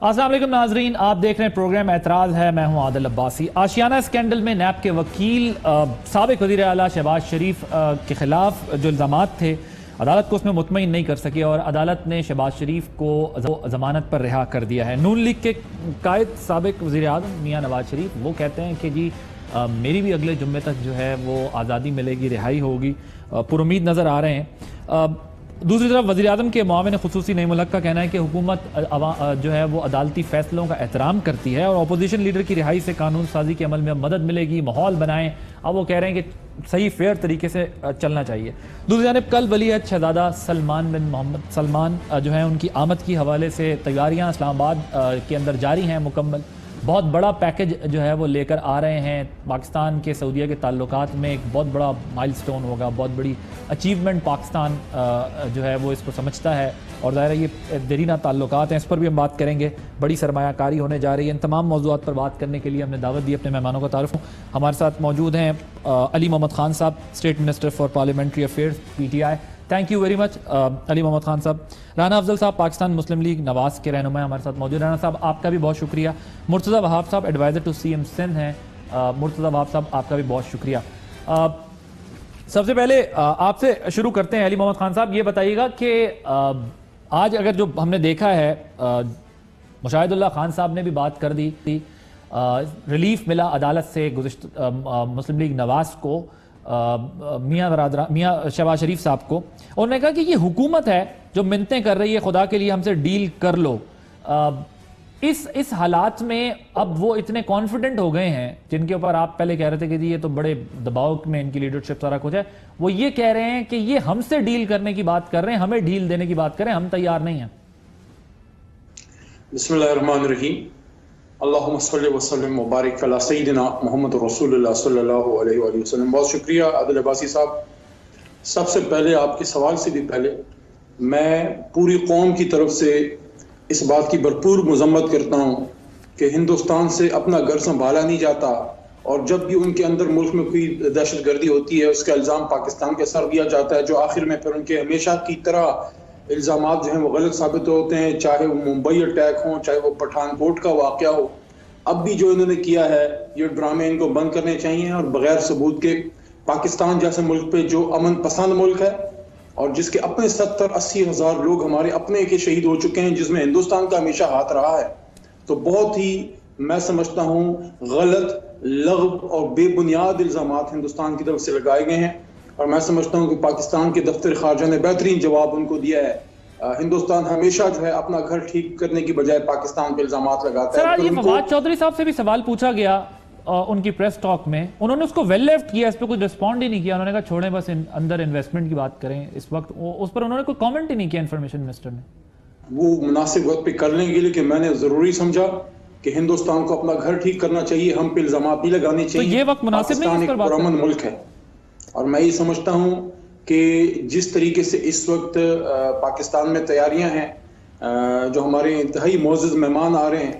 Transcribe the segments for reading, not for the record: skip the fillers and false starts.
السلام علیکم ناظرین، آپ دیکھ رہے ہیں پروگرام اعتراض ہے، میں ہوں عادل عباسی۔ آشیانہ اسکینڈل میں نیب کے وکیل سابق وزیر اعلیٰ شہباز شریف کے خلاف جو الزامات تھے، عدالت کو اس میں مطمئن نہیں کر سکے اور عدالت نے شہباز شریف کو ضمانت پر رہا کر دیا ہے۔ نون لیگ کے قائد سابق وزیر اعظم میاں نواز شریف وہ کہتے ہیں کہ جی میری بھی اگلے جمعے تک جو ہے وہ آزادی ملے گی، رہائی ہوگی، پر امید نظر آ رہے ہیں۔ دوسری طرف وزیر اعظم کے معاون خصوصی نعیم الحق کا کہنا ہے کہ حکومت جو ہے وہ عدالتی فیصلوں کا احترام کرتی ہے اور اپوزیشن لیڈر کی رہائی سے قانون سازی کے عمل میں مدد ملے گی، ماحول بنائیں۔ اب وہ کہہ رہے ہیں کہ صحیح فیئر طریقے سے چلنا چاہیے۔ دوسری جانب کل ولی عہد شہزادہ سلمان بن محمد سلمان جو ہیں ان کی آمد کی حوالے سے تیاریاں اسلام آباد کے اندر جاری ہیں مکمل۔ بہت بڑا پیکج جو ہے وہ لے کر آ رہے ہیں۔ پاکستان کے سعودیہ کے تعلقات میں ایک بہت بڑا مائل سٹون ہوگا، بہت بڑی اچیومنٹ پاکستان جو ہے وہ اس کو سمجھتا ہے، اور ظاہر ہے یہ دیرینہ تعلقات ہیں، اس پر بھی ہم بات کریں گے۔ بڑی سرمایہ کاری ہونے جا رہی ہے۔ ان تمام موضوعات پر بات کرنے کے لیے ہم نے دعوت دی اپنے مہمانوں کا تعارف ہوں۔ ہمارے ساتھ موجود ہیں علی محمد خان صاحب، state minister for parliamentary affairs P T I. Thank you very much Ali Muhammad Khan صاحب۔ رانا افضل صاحب پاکستان مسلم لیگ نواز کے رہنما ہمارے ساتھ موجود۔ رانا صاحب آپ کا بھی بہت شکریہ۔ Murtaza Wahab sahab adviser to CM ایم سندھ ہیں۔ مرتضی وہاب صاحب آپ کا بھی بہت شکریہ۔ سب سے پہلے آپ سے شروع کرتے ہیں علی محمد خان صاحب، یہ بتائیے گا کہ آج اگر جو ہم نے دیکھا ہے، مشاہد اللہ خان صاحب نے بھی بات کر دی تھی، ریلیف ملا عدالت سے گزشتہ مسلم لیگ نواز کو، میاں شہباز شریف صاحب کو، اور انہوں نے کہا کہ یہ حکومت ہے جو منتیں کر رہی ہے خدا کے لیے ہم سے ڈیل کر لو۔ اس حالات میں اب وہ اتنے کانفیڈنٹ ہو گئے ہیں، جن کے اوپر آپ پہلے کہہ رہے تھے کہ یہ تو بڑے دباؤ میں ان کی لیڈرشپ سارا کچھ ہے، وہ یہ کہہ رہے ہیں کہ یہ ہم سے ڈیل کرنے کی بات کر رہے ہیں، ہمیں ڈیل دینے کی بات کریں، ہم تیار نہیں ہیں۔ بسم اللہ الرحمن الرحیم۔ اللہم صلی وسلم وبارک علی سیدنا محمد رسول اللہ صلی اللہ علیہ وآلہ وسلم۔ بہت شکریہ عادل عباسی صاحب۔ سب سے پہلے آپ کے سوال سے بھی پہلے میں پوری قوم کی طرف سے اس بات کی بھرپور مذمت کرتا ہوں کہ ہندوستان سے اپنا گھر سنبھالا نہیں جاتا، اور جب بھی ان کے اندر ملک میں کوئی دہشت گردی ہوتی ہے اس کا الزام پاکستان کے سر دیا جاتا ہے، جو آخر میں پھر ان کے ہمیشہ کی طرح الزامات جو ہیں وہ غلط ثابت ہوتے ہیں، چاہے وہ ممبئی اٹیک ہوں، چاہے وہ پٹھان کوٹ کا واقعہ ہو۔ اب بھی جو انہوں نے کیا ہے یہ ڈرامے ان کو بند کرنے چاہیے، اور بغیر ثبوت کے پاکستان جیسے ملک پہ جو امن پسند ملک ہے اور جس کے اپنے 70-80 ہزار لوگ ہمارے اپنے کے شہید ہو چکے ہیں، جس میں ہندوستان کا ہمیشہ ہاتھ رہا ہے، تو بہت ہی میں سمجھتا ہوں غلط، لغو اور بے بنیاد الزامات ہندوستان کی طرف سے لگائے گئے ہیں، اور میں سمجھتا ہوں کہ پاکستان کے دفتر خارجہ نے بہترین جواب ان کو دیا ہے۔ ہندوستان ہمیشہ جو ہے اپنا گھر ٹھیک کرنے کی بجائے پاکستان پہ الزامات لگاتا ہے۔ سر یہ فواد چودھری صاحب سے بھی سوال پوچھا گیا ان کی پریس ٹاک میں، انہوں نے اس کو ویل لیفٹ کیا، اس پہ کچھ رسپونڈ ہی نہیں کیا، انہوں نے کہا چھوڑیں بس اندر انویسٹمنٹ کی بات کریں اس وقت، اس پر انہوں نے کوئی کامنٹ ہی نہیں کیا انفارمیشن منسٹر نے۔ وہ مناسب وقت پہ کر لیں گے، لیکن میں نے ضروری سمجھا کہ ہندوستان کو اپنا گھر ٹھیک کرنا چاہیے، ہم پہ الزامات نہیں لگانے چاہیے۔ تو یہ وقت مناسب نہیں ہے اس پر بات کرنے؟ پاکستان ایک پرامن ملک ہے، اور میں یہ سمجھتا ہوں کہ جس طریقے سے اس وقت پاکستان میں تیاریاں ہیں، جو ہمارے انتہائی معزز مہمان آ رہے ہیں،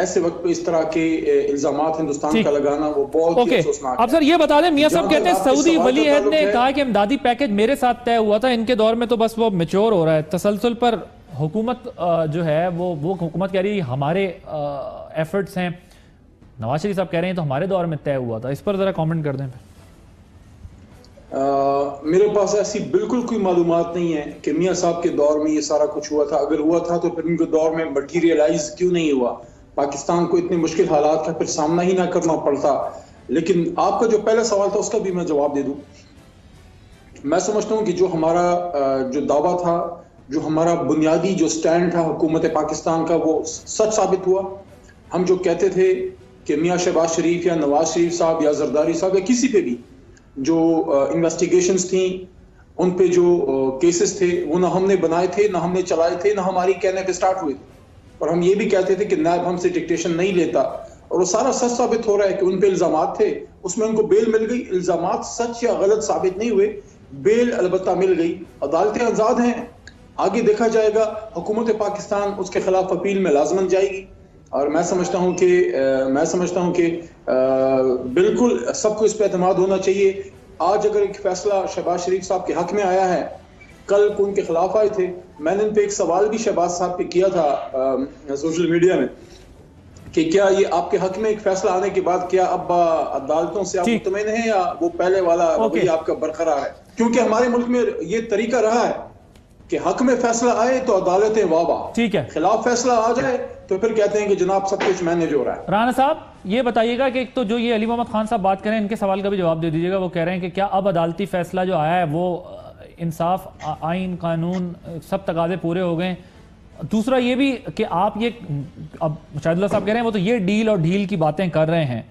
ایسے وقت پہ اس طرح کے الزامات ہندوستان کا لگانا وہ بہت ہی افسوسناک ہے۔ اب سر یہ بتا دیں، میاں صاحب کہتے ہیں سعودی ولی عہد نے کہا کہ امدادی پیکج میرے ساتھ طے ہوا تھا، ان کے دور میں تو بس وہ میچور ہو رہا ہے، تسلسل پر حکومت جو ہے وہ حکومت کہہ رہی ہے ہمارے ایفرٹس ہیں، نواز شریف صاحب کہہ رہے ہیں تو ہمارے دور میں طے ہوا تھا، اس پر ذرا کامنٹ کر دیں پھر۔ میرے پاس ایسی بالکل کوئی معلومات نہیں ہے کہ میاں صاحب کے دور میں یہ سارا کچھ ہوا تھا، اگر ہوا تھا تو پھر ان کے دور میں مٹیریلائز کیوں نہیں ہوا، پاکستان کو اتنے مشکل حالات کا پھر سامنا ہی نہ کرنا پڑتا۔ لیکن آپ کا جو پہلا سوال تھا اس کا بھی میں جواب دے دوں۔ میں سمجھتا ہوں کہ جو ہمارا جو دعویٰ تھا، جو ہمارا بنیادی جو سٹینڈ تھا حکومت پاکستان کا، وہ سچ ثابت ہوا۔ ہم جو کہتے تھے کہ میاں شہباز شریف یا نواز شریف صاحب یا زرداری صاحب یا کسی پہ بھی جو انویسٹیگیشنز تھیں، ان پہ جو کیسز تھے، وہ نہ ہم نے بنائے تھے، نہ ہم نے چلائے تھے، نہ ہماری کہنے پہ سٹارٹ ہوئے تھے، اور ہم یہ بھی کہتے تھے کہ نیب ہم سے ڈکٹیشن نہیں لیتا، اور وہ سارا سچ ثابت ہو رہا ہے کہ ان پہ الزامات تھے، اس میں ان کو بیل مل گئی، الزامات سچ یا غلط ثابت نہیں ہوئے، بیل البتہ مل گئی، عدالتیں آزاد ہیں، آگے دیکھا جائے گا، حکومت پاکستان اس کے خلاف اپیل میں لازمن جائے گی، اور میں سمجھتا ہوں کہ بالکل سب کو اس پہ اعتماد ہونا چاہیے۔ آج اگر ایک فیصلہ شہباز شریف صاحب کے حق میں آیا ہے کل ان کے خلاف آئے تھے. میں نے ان پہ ایک سوال بھی شہباز صاحب پہ کیا تھا سوشل میڈیا میں کہ کیا یہ آپ کے حق میں ایک فیصلہ آنے کے بعد کیا اب عدالتوں سے آپ مطمئن ہیں یا وہ پہلے والا رویہ آپ کا برقرار ہے؟ کیونکہ ہمارے ملک میں یہ طریقہ رہا ہے کہ حق میں فیصلہ آئے تو عدالتیں واہ واہ، ٹھیک ہے، خلاف فیصلہ آ جائے تو پھر کہتے ہیں کہ جناب سب کچھ مینیج ہو رہا ہے. رانا صاحب یہ بتائیے گا کہ ایک تو جو یہ علی محمد خان صاحب بات کریں ان کے سوال کا بھی جواب دے دیجیے گا. وہ کہہ رہے ہیں کہ کیا اب عدالتی فیصلہ جو آیا ہے وہ انصاف، آئین، قانون سب تقاضے پورے ہو گئے؟ دوسرا یہ بھی کہ آپ یہ اب شاہد اللہ صاحب کہہ رہے ہیں وہ تو یہ ڈیل اور ڈھیل کی باتیں کر رہے ہیں.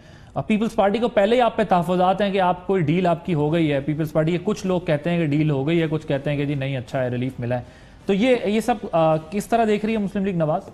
پیپلز پارٹی کو پہلے ہی آپ پہ تحفظات ہیں کہ آپ کوئی ڈیل آپ کی ہو گئی ہے. پیپلز پارٹی کے کچھ لوگ کہتے ہیں کہ ڈیل ہو گئی ہے، کچھ کہتے ہیں کہ جی نہیں اچھا ہے ریلیف ملا ہے. تو یہ سب کس طرح دیکھ رہی ہے مسلم لیگ نواز؟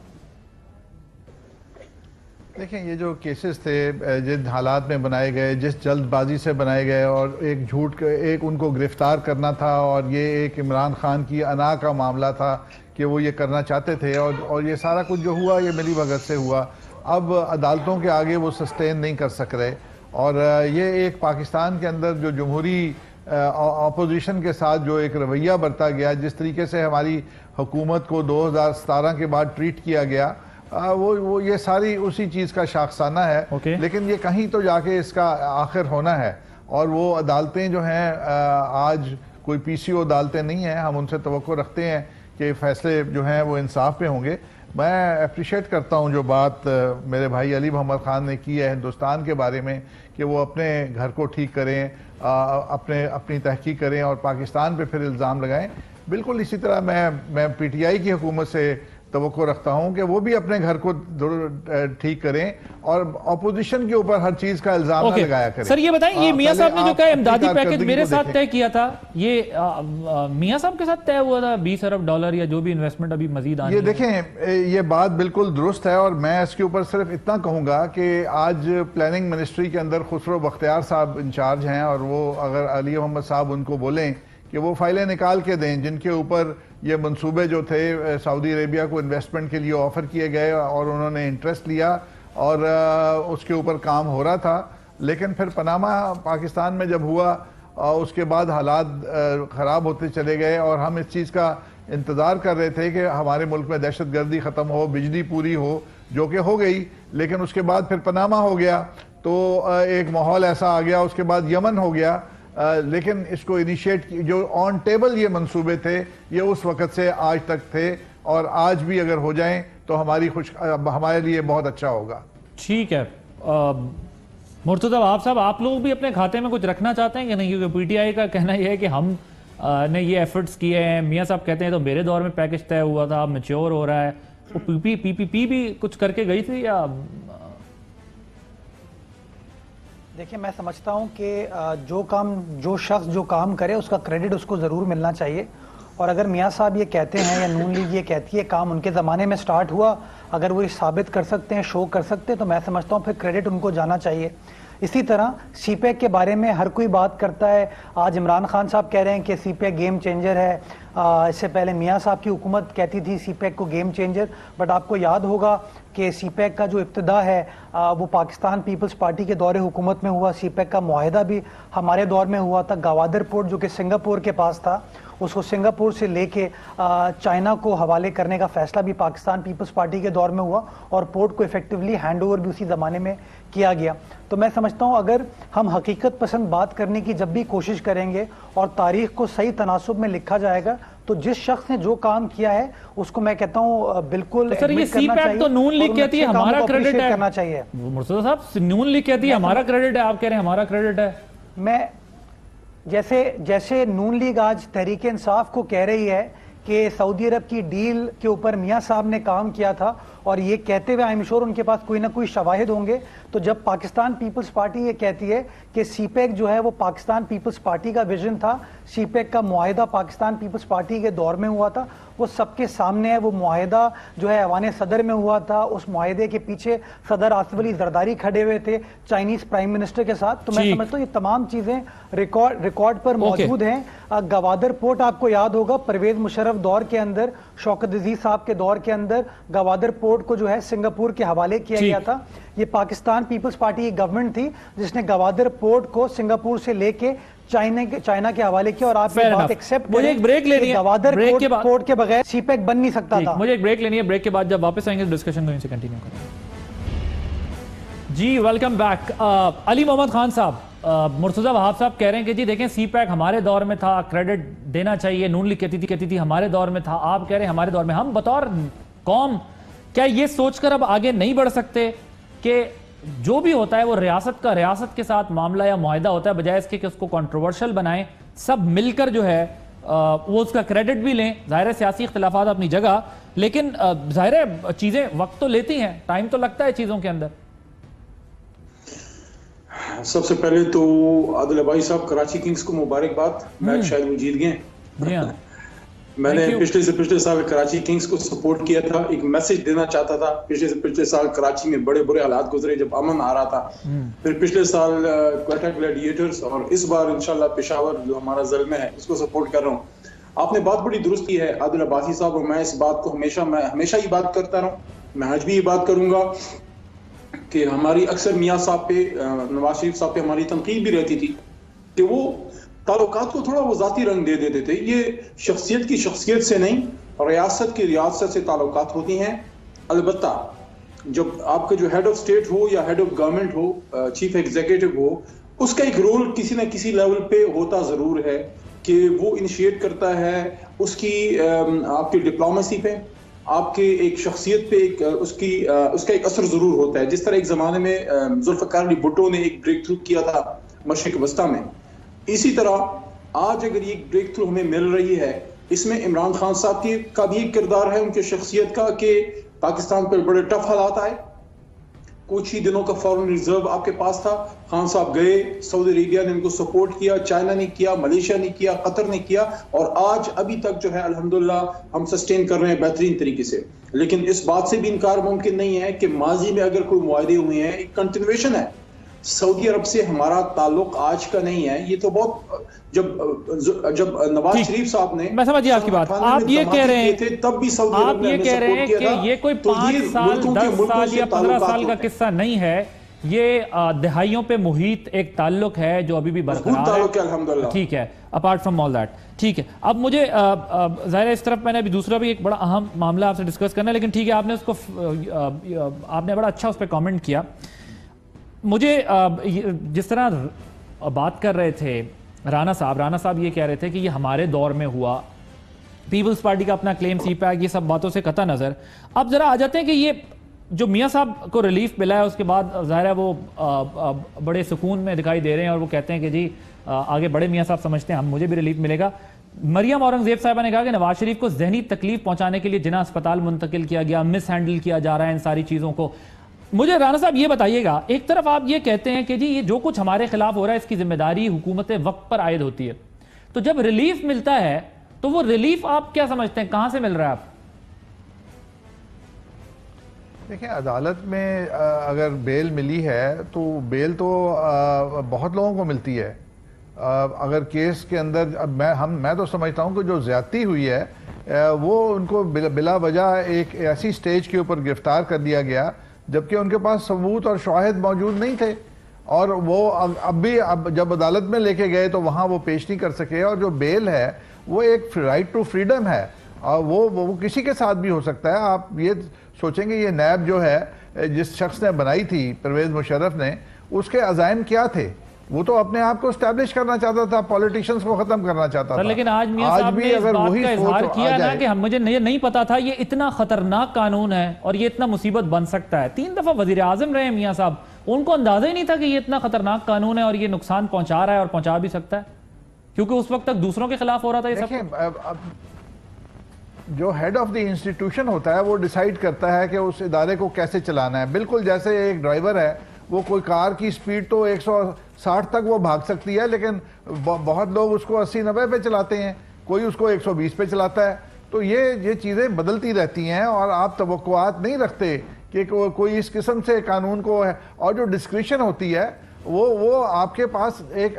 دیکھیں یہ جو کیسز تھے جن حالات میں بنائے گئے، جس جلد بازی سے بنائے گئے، اور ایک جھوٹ، ایک ان کو گرفتار کرنا تھا، اور یہ ایک عمران خان کی انا کا معاملہ تھا کہ وہ یہ کرنا چاہتے تھے، اور یہ سارا کچھ جو ہوا یہ ملی بھگت سے ہوا. اب عدالتوں کے آگے وہ سسٹین نہیں کر سک رہے، اور یہ ایک پاکستان کے اندر جو جمہوری اپوزیشن کے ساتھ جو ایک رویہ برتا گیا، جس طریقے سے ہماری حکومت کو 2017 کے بعد ٹریٹ کیا گیا، وہ یہ ساری اسی چیز کا شاخسانہ ہے. لیکن یہ کہیں تو جا کے اس کا آخر ہونا ہے، اور وہ عدالتیں جو ہیں آج کوئی پی سی او عدالتیں نہیں ہیں. ہم ان سے توقع رکھتے ہیں کہ فیصلے جو ہیں وہ انصاف پہ ہوں گے. میں اپریشیٹ کرتا ہوں جو بات میرے بھائی علی محمد خان نے کی ہے ہندوستان کے بارے میں، کہ وہ اپنے گھر کو ٹھیک کریں، اپنی تحقیق کریں اور پاکستان پہ پھر الزام لگائیں. بالکل اسی طرح میں پی ٹی آئی کی حکومت سے توقع رکھتا ہوں کہ وہ بھی اپنے گھر کو ٹھیک کریں اور اپوزیشن کے اوپر ہر چیز کا الزام نہ لگایا کریں. سر یہ بتائیں، یہ میاں صاحب نے جو کہا امدادی پیکج میرے ساتھ طے کیا تھا، یہ میاں صاحب کے ساتھ طے ہوا تھا $20 ارب یا جو بھی انویسٹمنٹ ابھی مزید آنی ہے؟ یہ دیکھیں یہ بات بالکل درست ہے، اور میں اس کے اوپر صرف اتنا کہوں گا کہ آج پلاننگ منسٹری کے اندر خسرو بختیار صاحب انچارج ہیں، اور وہ اگر علی محمد صاحب ان کو بولیں کہ وہ فائلیں نکال کے دیں جن کے اوپر یہ منصوبے جو تھے سعودی عربیہ کو انویسٹمنٹ کے لیے آفر کیے گئے اور انہوں نے انٹرسٹ لیا اور اس کے اوپر کام ہو رہا تھا. لیکن پھر پاناما پاکستان میں جب ہوا اس کے بعد حالات خراب ہوتے چلے گئے، اور ہم اس چیز کا انتظار کر رہے تھے کہ ہمارے ملک میں دہشت گردی ختم ہو، بجلی پوری ہو، جو کہ ہو گئی. لیکن اس کے بعد پھر پاناما ہو گیا تو ایک ماحول ایسا آ گیا. اس کے بعد یمن ہو گیا. لیکن اس کو انیشیٹ جو آن ٹیبل یہ منصوبے تھے یہ اس وقت سے آج تک تھے، اور آج بھی اگر ہو جائیں تو ہمارے لیے بہت اچھا ہوگا. ٹھیک ہے. مرتضی وہاب صاحب، آپ لوگ بھی اپنے کھاتے میں کچھ رکھنا چاہتے ہیں کہ نہیں؟ کیونکہ پی ٹی آئی کا کہنا یہ ہے کہ ہم نے یہ ایفرٹس کیے ہیں. میاں صاحب کہتے ہیں تو میرے دور میں پیکج طے ہوا تھا، اب میچور ہو رہا ہے. وہ پی پی بھی کچھ کر کے گئی تھی یا؟ دیکھیں میں سمجھتا ہوں کہ جو شخص جو کام کرے اس کا کریڈٹ اس کو ضرور ملنا چاہیے. اور اگر میاں صاحب یہ کہتے ہیں یا نون لیگ یہ کہتی ہے کام ان کے زمانے میں سٹارٹ ہوا، اگر وہ یہ ثابت کر سکتے ہیں، شو کر سکتے ہیں، تو میں سمجھتا ہوں پھر کریڈٹ ان کو جانا چاہیے. اسی طرح سی پیک کے بارے میں ہر کوئی بات کرتا ہے. آج عمران خان صاحب کہہ رہے ہیں کہ سی پیک گیم چینجر ہے. اس سے پہلے میاں صاحب کی حکومت کہتی تھی سی پیک کو گیم چینجر. بٹ آپ کو یاد ہوگا کہ سی پیک کا جو ابتدا ہے وہ پاکستان پیپلز پارٹی کے دور حکومت میں ہوا. سی پیک کا معاہدہ بھی ہمارے دور میں ہوا تھا. گوادر پورٹ جو کہ سنگاپور کے پاس تھا، اس کو سنگاپور سے لے کے چائنا کو حوالے کرنے کا فیصلہ بھی پاکستان پیپلز پارٹی کے دور میں ہوا، اور پورٹ کو ایفیکٹولی ہینڈ اوور بھی اسی زمانے میں کیا گیا. تو میں سمجھتا ہوں اگر ہم حقیقت پسند بات کرنے کی جب بھی کوشش کریں گے اور تاریخ کو صحیح تناسب میں لکھا جائے گا تو جس شخص نے جو کام کیا ہے اس کو میں کہتا ہوں بالکل سر یہ سی پیک تو نون لیگ کہتی ہے ہمارا کریڈٹ ہے. کرنا چاہیے. مرتضی صاحب نون لیگ کہتی ہے ہمارا کریڈٹ ہے، آپ کہہ رہے ہیں ہمارا کریڈٹ ہے. میں جیسے نون لیگ آج تحریک انصاف کو کہہ رہی ہے کہ سعودی عرب کی ڈیل کے اوپر میاں صاحب نے کام کیا تھا، اور یہ کہتے ہوئے آئیم شور ان کے پاس کوئی نہ کوئی شواہد ہوں گے. تو جب پاکستان پیپلز پارٹی یہ کہتی ہے کہ سی پیک جو ہے وہ پاکستان پیپلز پارٹی کا ویژن تھا، سی پیک کا معاہدہ پاکستان پیپلز پارٹی کے دور میں ہوا تھا، وہ سب کے سامنے ہے. وہ معاہدہ جو ہے ایوان صدر میں ہوا تھا. اس معاہدے کے پیچھے صدر آصف علی زرداری کھڑے ہوئے تھے چائنیز پرائم منسٹر کے ساتھ. تو میں سمجھتا ہوں یہ تمام چیزیں ریکارڈ پر موجود ہیں. گوادر پورٹ آپ کو یاد ہوگا پرویز مشرف دور کے اندر، شوکت عزیز صاحب کے دور کے اندر گوادر پورٹ کو جو ہے سنگاپور کے حوالے کیا گیا تھا. یہ پاکستان پیپلز پارٹی کی گورنمنٹ تھی جس نے گوادر پورٹ کو سنگاپور سے لے کے چائنا کے حوالے کیا اور آپ یہ بات ایکسپٹ مجھے ایک بریک لینی ہے, گوادر کوڈ کے بغیر سی پیک بن نہیں سکتا تھا. مجھے ایک بریک لینی ہے, بریک کے بعد جب واپس آئیں گے ڈسکشن کو سے کنٹینیو کریں. جی ویلکم بیک. علی محمد خان صاحب, مرتضی وہاب صاحب کہہ رہے ہیں کہ جی دیکھیں سی پیک ہمارے دور میں تھا, کریڈٹ دینا چاہیے, نون لیگ کہتی تھی ہمارے دور میں تھا, آپ کہہ رہے ہیں ہمارے دور میں. ہم بطور قوم کیا یہ سوچ کر اب آگے نہیں بڑھ سکتے کہ جو بھی ہوتا ہے وہ ریاست کے ساتھ معاملہ یا معاہدہ ہوتا ہے, بجائے اس کے کہ اس کو کنٹروورشل بنائیں, سب مل کر جو ہے وہ اس کا کریڈٹ بھی لیں. ظاہر ہے سیاسی اختلافات اپنی جگہ, لیکن ظاہر ہے چیزیں وقت تو لیتی ہیں, ٹائم تو لگتا ہے چیزوں کے اندر. سب سے پہلے تو عادل عباسی صاحب کراچی کنگز کو مبارکباد, میچ شاید وہ جیت گئے. جی ہاں, میں نے پچھلے سال کراچی کنگز کو سپورٹ کیا تھا, ایک میسج دینا چاہتا تھا. پچھلے سال کراچی میں بڑے برے حالات گزرے جب امن آ رہا تھا. پھر پچھلے سال کوئٹہ گلیڈیٹرز, اور اس بار انشاءاللہ پشاور جو ہمارا زلمہ ہے اس کو سپورٹ کر رہا ہوں. آپ نے بات بڑی درست کی ہے عادل عباسی صاحب, اور میں اس بات کو ہمیشہ یہ بات کرتا رہا ہوں, میں آج بھی یہ بات کروں گا کہ ہماری اکثر میاں صاحب پہ, نواز شریف صاحب پہ ہماری تنقید بھی رہتی تھی کہ وہ تعلقات کو تھوڑا وہ ذاتی رنگ دے دیتے تھے. یہ شخصیت کی شخصیت سے نہیں, ریاست کی ریاست سے تعلقات ہوتی ہیں. البتہ جب آپ کا جو ہیڈ آف اسٹیٹ ہو یا ہیڈ آف گورنمنٹ ہو, چیف ایگزیکٹو ہو, اس کا ایک رول کسی نہ کسی لیول پہ ہوتا ضرور ہے کہ وہ انیشیٹ کرتا ہے. اس کی آپ کی ڈپلومیسی پہ, آپ کے ایک شخصیت پہ اس کا ایک اثر ضرور ہوتا ہے. جس طرح ایک زمانے میں ذوالفقار علی بھٹو نے ایک بریک تھرو کیا تھا مشرق وسطیٰ میں, اسی طرح آج اگر یہ بریک تھرو ہمیں مل رہی ہے, اس میں عمران خان صاحب کا بھی ایک کردار ہے, ان کی شخصیت کا, کہ پاکستان پر بڑے ٹف حالات آئے. کچھ ہی دنوں کا فارن ریزرو آپ کے پاس تھا, خان صاحب گئے, سعودی عربیہ نے ان کو سپورٹ کیا, چائنا نے کیا, ملیشیا نے کیا, قطر نے کیا, اور آج ابھی تک جو ہے الحمدللہ ہم سسٹین کر رہے ہیں بہترین طریقے سے. لیکن اس بات سے بھی انکار ممکن نہیں ہے کہ ماضی میں اگر کوئی معاہدے ہوئے ہیں, ایک کنٹینویشن ہے. سعودی عرب سے ہمارا تعلق آج کا نہیں ہے, یہ تو بہت جب نواز شریف صاحب نے, میں سمجھ گیا آپ کی بات, آپ یہ کہہ رہے ہیں تب بھی سعودی عرب نے ہمیں سپورٹ کیا تھا. کہ یہ کوئی 5 سال 10 سال یا 15 سال کا قصہ نہیں ہے, یہ دہائیوں پہ محیط ایک تعلق ہے جو ابھی بھی برقرار ہے. الحمدللہ ٹھیک ہے, اپارٹ فرام آل دیٹ. ٹھیک ہے, اب مجھے ظاہر ہے اس طرف میں نے ابھی دوسرا بھی ایک بڑا اہم معاملہ آپ سے ڈسکس کرنا ہے, لیکن ٹھیک ہے آپ نے اس کو آپ نے بڑا اچھا اس پہ کامنٹ کیا. مجھے جس طرح بات کر رہے تھے رانا صاحب یہ کہہ رہے تھے کہ یہ ہمارے دور میں ہوا, پیپلز پارٹی کا اپنا کلیم, سی پیک, یہ سب باتوں سے قطع نظر. اب ذرا آ جاتے ہیں کہ یہ جو میاں صاحب کو ریلیف ملا ہے, اس کے بعد ظاہر ہے وہ بڑے سکون میں دکھائی دے رہے ہیں, اور وہ کہتے ہیں کہ جی آگے بڑے میاں صاحب سمجھتے ہیں مجھے بھی ریلیف ملے گا. مریم اورنگزیب صاحبہ نے کہا کہ نواز شریف کو ذہنی تکلیف پہنچانے کے لیے جناح اسپتال منتقل کیا گیا, مس ہینڈل کیا جا رہا ہے ان ساری چیزوں کو. مجھے رانا صاحب یہ بتائیے گا, ایک طرف آپ یہ کہتے ہیں کہ جی یہ جو کچھ ہمارے خلاف ہو رہا ہے اس کی ذمہ داری حکومت وقت پر عائد ہوتی ہے, تو جب ریلیف ملتا ہے تو وہ ریلیف آپ کیا سمجھتے ہیں, کہاں سے مل رہا ہے آپ؟ دیکھیں, عدالت میں اگر بیل ملی ہے تو بیل تو بہت لوگوں کو ملتی ہے. اگر کیس کے اندر میں تو سمجھتا ہوں کہ جو زیادتی ہوئی ہے وہ ان کو بلا وجہ ایک ایسی سٹیج کے اوپر گرفتار کر دیا گیا جبکہ ان کے پاس ثبوت اور شواہد موجود نہیں تھے, اور وہ اب جب عدالت میں لے کے گئے تو وہاں وہ پیش نہیں کر سکے. اور جو بیل ہے وہ ایک رائٹ ٹو فریڈم ہے, اور وہ کسی کے ساتھ بھی ہو سکتا ہے. آپ یہ سوچیں گے یہ نیب جو ہے جس شخص نے بنائی تھی, پرویز مشرف نے, اس کے عزائم کیا تھے؟ وہ تو اپنے آپ کو اسٹیبلش کرنا چاہتا تھا, پولیٹیشنز کو ختم کرنا چاہتا تھا. لیکن آج میاں صاحب نے اس بات کا اظہار کیا نا کہ مجھے نہیں پتا تھا یہ اتنا خطرناک قانون ہے اور یہ اتنا مصیبت بن سکتا ہے. 3 دفعہ وزیر اعظم رہے میاں صاحب, ان کو اندازہ ہی نہیں تھا کہ یہ اتنا خطرناک قانون ہے اور یہ نقصان پہنچا رہا ہے اور پہنچا بھی سکتا ہے, کیونکہ اس وقت تک دوسروں کے خلاف ہو رہا تھا یہ سب. جو ہیڈ آف دی انسٹیٹیوشن ہوتا ہے وہ ڈیسائیڈ کرتا ہے کہ اس ادارے کو کیسے چلانا ہے. بالکل جیسے ایک ڈرائیور ہے, وہ کوئی کار کی سپیڈ تو 160 تک وہ بھاگ سکتی ہے, لیکن بہت لوگ اس کو 80-90 پہ چلاتے ہیں, کوئی اس کو 120 پہ چلاتا ہے. تو یہ چیزیں بدلتی رہتی ہیں, اور آپ توقعات نہیں رکھتے کہ کوئی اس قسم سے قانون کو ہے. اور جو ڈسکریشن ہوتی ہے وہ آپ کے پاس ایک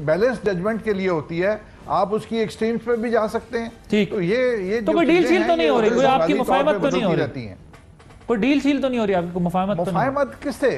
بیلنس ججمنٹ کے لیے ہوتی ہے, آپ اس کی ایکسٹریمز پہ بھی جا سکتے ہیں. تو یہ کوئی ڈیل شیل تو نہیں ہو رہی, کوئی آپ کی مفاہمت تو نہیں ہو رہی, کوئی ڈیل شیل تو نہیں ہو رہی آپ کو, مفاہمت کس سے؟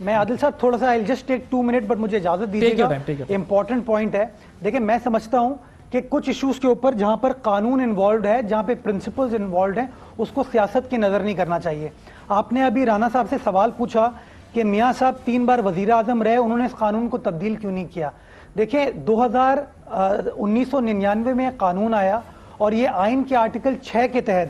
میں عادل صاحب تھوڑا سا جسٹ ٹیک 2 منٹ بٹ مجھے اجازت دیجیے گا, امپورٹنٹ پوائنٹ ہے. دیکھیں میں سمجھتا ہوں کہ کچھ ایشوز کے اوپر جہاں پر قانون انوالوڈ ہے, جہاں پہ پرنسپلز انوالوڈ ہیں, اس کو سیاست کی نظر نہیں کرنا چاہیے. آپ نے ابھی رانا صاحب سے سوال پوچھا کہ میاں صاحب 3 بار وزیر اعظم رہے, انہوں نے اس قانون کو تبدیل کیوں نہیں کیا. دیکھیں 1999 میں قانون آیا اور یہ آئین کے آرٹیکل 6 کے تحت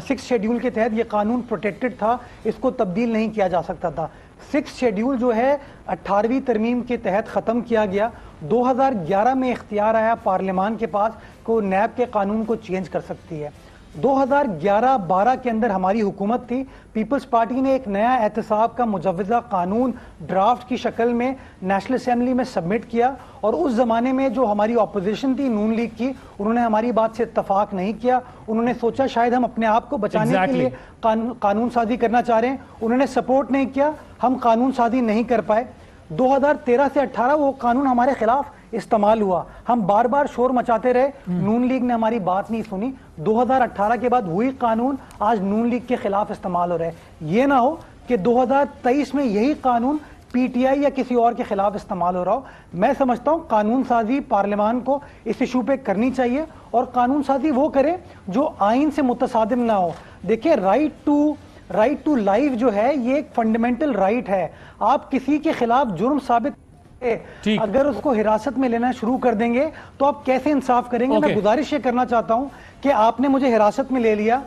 6 شیڈیول کے تحت یہ قانون پروٹیکٹڈ تھا, اس کو تبدیل نہیں کیا جا سکتا تھا. 6 شیڈیول جو ہے 18ویں ترمیم کے تحت ختم کیا گیا. 2011 میں اختیار آیا پارلیمان کے پاس کہ نیب کے قانون کو چینج کر سکتی ہے. 2011-12 کے اندر ہماری حکومت تھی, پیپلز پارٹی نے ایک نیا احتساب کا مجوزہ قانون ڈرافٹ کی شکل میں نیشنل اسمبلی میں سبمٹ کیا, اور اس زمانے میں جو ہماری اپوزیشن تھی نون لیگ کی, انہوں نے ہماری بات سے اتفاق نہیں کیا. انہوں نے سوچا شاید ہم اپنے آپ کو بچانے کے لیے قانون سازی کرنا چاہ رہے ہیں, انہوں نے سپورٹ نہیں کیا, ہم قانون سازی نہیں کر پائے. 2013 سے 18 وہ قانون ہمارے خلاف استعمال ہوا, ہم بار بار شور مچاتے رہے, نون لیگ نے ہماری بات نہیں سنی. 2018 کے بعد وہی قانون آج نون لیگ کے خلاف استعمال ہو رہا ہے. یہ نہ ہو کہ 2023 میں یہی قانون پی ٹی آئی یا کسی اور کے خلاف استعمال ہو رہا ہو. میں سمجھتا ہوں قانون سازی پارلیمان کو اس ایشو پہ کرنی چاہیے, اور قانون سازی وہ کرے جو آئین سے متصادم نہ ہو. دیکھیں رائٹ ٹو لائف جو ہے یہ ایک فنڈامنٹل رائٹ ہے. آپ کسی کے خلاف جرم ثابت اگر اس کو حراست میں لینا شروع کر دیں گے تو آپ کیسے انصاف کریں گے. میں گزارش یہ کرنا چاہتا ہوں کہ آپ نے مجھے حراست میں لے لیا,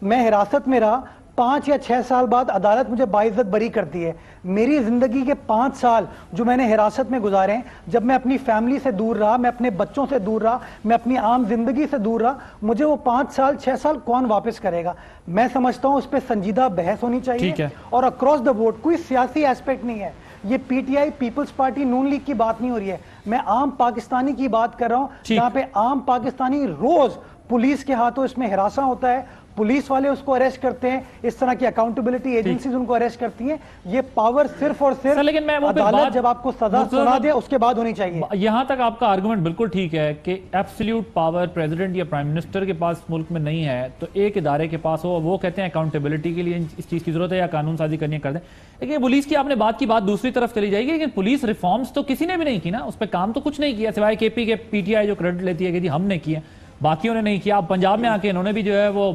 میں حراست میں رہا, 5 یا 6 سال بعد عدالت مجھے باعزت بری کرتی ہے. میری زندگی کے 5 سال جو میں نے حراست میں گزارے ہیں, جب میں اپنی فیملی سے دور رہا, میں اپنے بچوں سے دور رہا, میں اپنی عام زندگی سے دور رہا, مجھے وہ 5 سال 6 سال کون واپس کرے گا. میں سمجھتا ہوں اس پہ سنجیدہ بحث ہونی چاہیے, اور اکراس دا بورڈ کوئی سیاسی ایسپیکٹ نہیں ہے. یہ P T I, Peoples Party, Noon League کی بات نہیں ہو رہی ہے, میں عام پاکستانی کی بات کر رہا ہوں, جہاں پہ عام پاکستانی روز پولیس کے ہاتھوں اس میں ہراساں ہوتا ہے, پولیس والے اس کو اریسٹ کرتے ہیں, اس طرح کی اکاؤنٹیبلٹی ایجنسیز ان کو اریسٹ کرتی ہیں. یہ پاور صرف اور صرف عدالت جب آپ کو سزا سنا دے اس کے بعد ہونی چاہیے. یہاں تک آپ کا آرگومنٹ بالکل ٹھیک ہے کہ ایبسلیوٹ پاور پریزیڈنٹ یا پرائم منسٹر کے پاس ملک میں نہیں ہے, تو ایک ادارے کے پاس ہو, وہ کہتے ہیں اکاؤنٹیبلٹی کے لیے اس چیز کی ضرورت ہے یا قانون سازی کرنی کر دیں. لیکن پولیس کی آپ نے بات کی بات دوسری طرف چلی جائے گی, لیکن پولیس ریفارمز تو کسی نے بھی نہیں کی نا, اس پہ کام تو کچھ نہیں کیا سوائے کے پی کے پی ٹی آئی جو کریڈٹ لیتی ہے کہ جی ہم نے کیا, باقیوں نے نہیں کیا. اب پنجاب میں آ کے انہوں نے بھی جو ہے وہ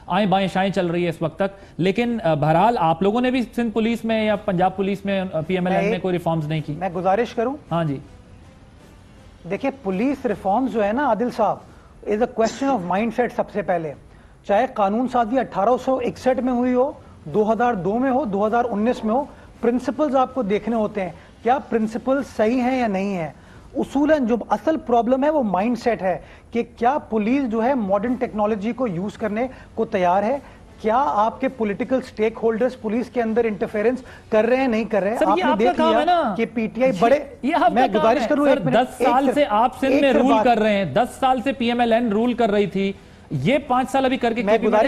آئیں بائیں شائیں چل رہی ہے اس وقت تک. لیکن بہرحال آپ لوگوں نے بھی سندھ پولیس میں یا پنجاب پولیس میں پی ایم ایل این میں کوئی ریفارمز نہیں کی. میں گزارش کروں, ہاں جی دیکھیں پولیس ریفارمز جو ہے نا عادل صاحب, is a question of mindset. سب سے پہلے چاہے قانون سازی 1861 میں ہوئی ہو, 2002 میں ہو, 2019 میں ہو, پرنسپلز آپ کو دیکھنے ہوتے ہیں, کیا پرنسپلز صحیح ہیں یا نہیں ہیں. اصولاً جو اصل پرابلم ہے وہ مائنڈ سیٹ ہے کہ کیا پولیس جو ہے ماڈرن ٹیکنالوجی کو یوز کرنے کو تیار ہے, کیا آپ کے پولیٹیکل سٹیک ہولڈرز پولیس کے اندر انٹرفیرنس کر رہے ہیں نہیں کر رہے ہیں. آپ نے دیکھ لیا کہ پی ٹی آئی بڑے, میں گزارش کروں 10 سال سے آپ سندھ میں رول کر رہے ہیں, 10 سال سے P M L N rule کر رہی تھی, یہ 5 سال ابھی کر کے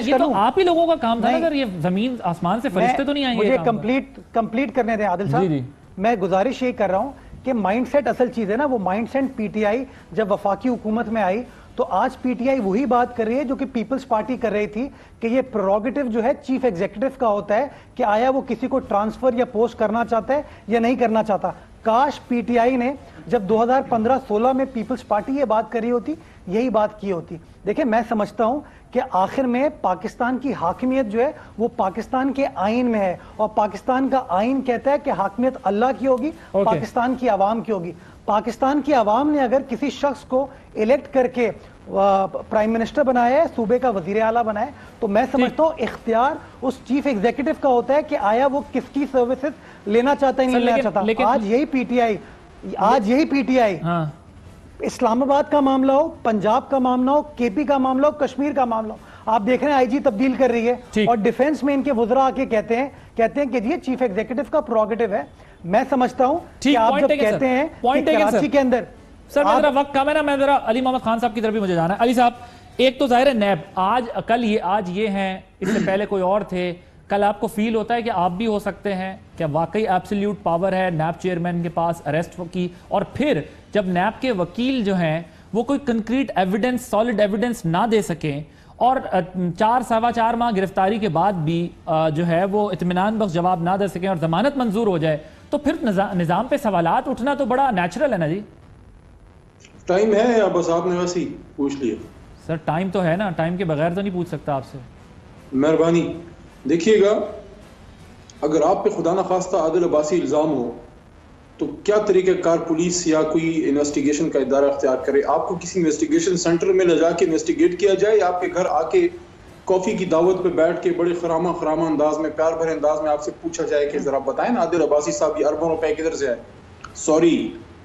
یہ تو آپ ہی لوگوں کا کام تھا. اگر یہ زمین آسمان سے فرشتے تو نہیں آئیں گے. مجھے کمپلیٹ کرنے دیں عادل صاحب. میں گزارش یہ کر رہا ہوں کہ مائنڈ سیٹ اصل چیز ہے نا, وہ مائنڈ سیٹ پی ٹی آئی جب وفاقی حکومت میں آئی تو آج پی ٹی آئی وہی بات کر رہی ہے جو کہ پیپلز پارٹی کر رہی تھی کہ یہ پروگیٹو جو ہے چیف ایگزیکٹو کا ہوتا ہے کہ آیا وہ کسی کو ٹرانسفر یا پوسٹ کرنا چاہتا ہے یا نہیں کرنا چاہتا. کاش پی ٹی آئی نے جب 2015-16 میں پیپلز پارٹی یہ بات کر رہی ہوتی یہی بات کی ہوتی. دیکھیں میں سمجھتا ہوں کہ آخر میں پاکستان کی حاکمیت جو ہے وہ پاکستان کے آئین میں ہے, اور پاکستان کا آئین کہتا ہے کہ حاکمیت اللہ کی ہوگی, پاکستان کی عوام کی ہوگی. پاکستان کی عوام نے اگر کسی شخص کو الیکٹ کر کے پرائم منسٹر بنایا ہے, صوبے کا وزیر اعلیٰ بنایا ہے, تو میں سمجھتا ہوں اختیار اس چیف ایگزیکٹو کا ہوتا ہے کہ آیا وہ کس کی سروسز لینا چاہتا ہے نہیں لینا چاہتا. آج یہی پی ٹی آئی اسلام آباد کا معاملہ ہو, پنجاب کا معاملہ ہو, کے پی کا معاملہ ہو, کشمیر کا معاملہ ہو, آپ دیکھ رہے ہیں آئی جی تبدیل کر رہی ہے, اور ڈیفنس میں ان کے وزراء آ کے کہتے ہیں کہ یہ چیف ایگزیکٹو کا پروگیٹو ہے. میں سمجھتا ہوں کہ آپ جب کہتے ہیں کہ کراچی کے اندر سر میرا وقت کم ہے نا, میں ذرا علی محمد خان صاحب کی طرف بھی مجھے جانا ہے. علی صاحب, ایک تو ظاہر ہے نیب آج یہ ہیں, اس سے پہلے کوئی اور تھے, کل آپ کو فیل ہوتا ہے کہ آپ بھی ہو سکتے ہیں, کہ واقعی ایبسلیوٹ پاور ہے نیب چیئرمین کے پاس اریسٹ کی, اور پھر جب نیب کے وکیل جو ہیں وہ کوئی کنکریٹ ایویڈنس، سالڈ ایویڈنس نہ دے سکیں اور 4 ماہ گرفتاری کے بعد بھی جو ہے وہ اطمینان بخش جواب نہ دے سکیں اور ضمانت منظور ہو جائے، تو پھر نظام پہ سوالات اٹھنا تو بڑا نیچرل ہے نا جی. ٹائم ہے یا بس آپ نے ویسے ہی پوچھ لیا؟ سر ٹائم تو ہے نا، ٹائم کے بغیر تو نہیں پوچھ سکتا آپ سے. مہربانی دیکھیے گا، اگر آپ پہ خدا نخواستہ عادل عباسی الزام ہو تو کیا طریقہ کار پولیس یا کوئی انویسٹیگیشن کا ادارہ اختیار کرے؟ آپ کو کسی انویسٹیگیشن سینٹر میں لے جا کے انویسٹیگیٹ کیا جائے یا آپ کے گھر آ کے کافی کی دعوت پہ بیٹھ کے بڑے خرامہ انداز میں، پیار بھرے انداز میں آپ سے پوچھا جائے کہ ذرا بتائیں نا عادل عباسی صاحب یہ اربوں روپے کدھر سے آئے؟ سوری،